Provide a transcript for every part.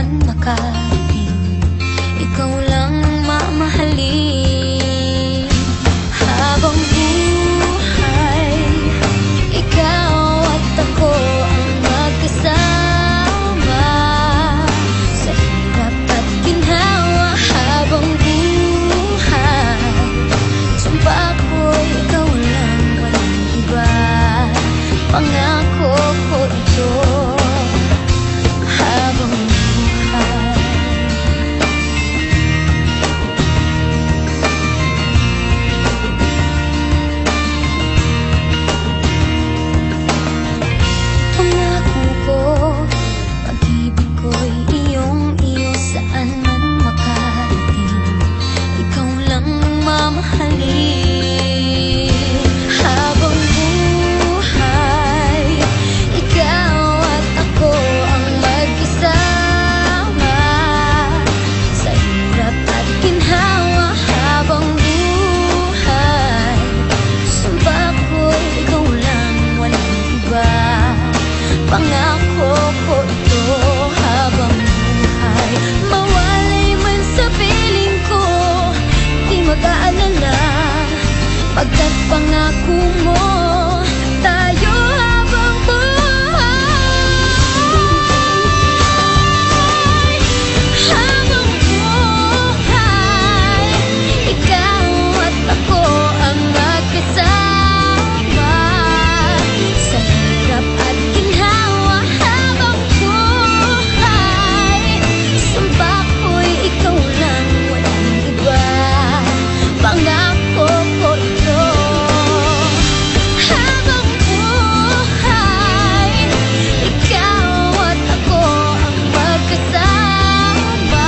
man makarating, ikaw lang mamahalin. Habang buhay, ikaw at ako ang magkasama sa hirap at ginhawa. Habang buhay, sumpa ko'y ikaw lang, walang iba. Pangako ko ito. Habang buhay, pangako ko, pag-ibig ko'y iyong-iyo, saan man makarating, ikaw lang mamahalin. Habang buhay, ikaw at ako ang magkasama sa hirap at ginhawa. Habang buhay, sumpa ko'y ikaw lang, walang iba. Pangako ko ito. Habang buhay, mawalay man sa piling ko, di mag-aalala, pagkat pangako mo tayo. Habang buhay, habang buhay, ikaw at ako ang magkasama sa hirap at ginhawa. Habang buhay, sumpa ko'y ikaw lang, walang iba. Pangako ko ito. Habang buhay, ikaw at ako ang magkasama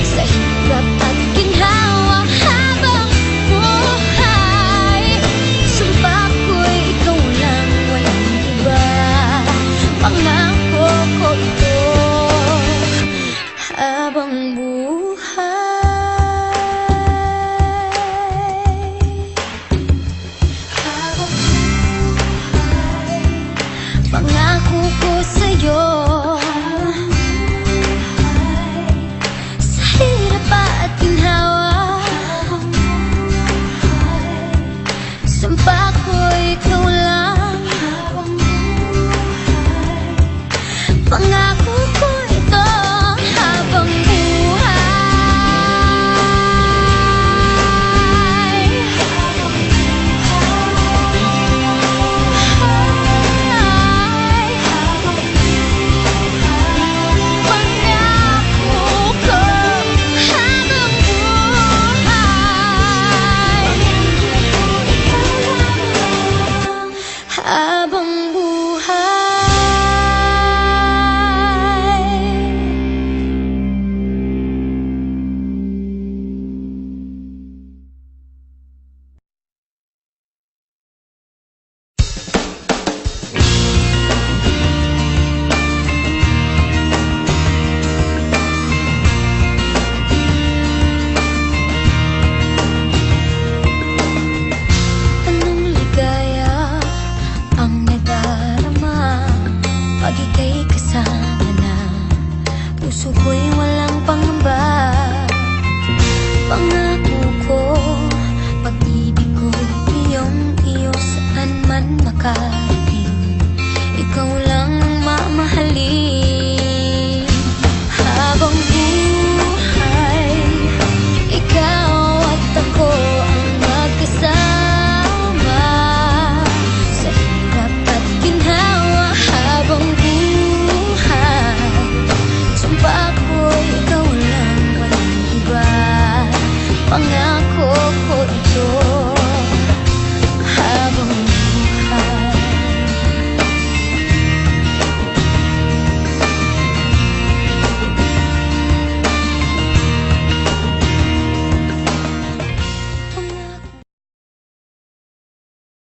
sa hirap at ginhawa. Habang buhay, sumpa ko'y ikaw lang, walang iba. Pangako ko ito. Habang pangako ko sa'yo, sa hirap at ginhawa, sumpa ko ikaw lang. Pangako ko ito. Habang buhay, pangako ko. Habang buhay, habang buhay. Anong ligaya ang nadarama pag ika'y kasama na? Puso ko'y walang pangamba. Pangako ko, pag-ibig ko'y iyong-iyo, saan man makarating, ikaw lang mamahalin.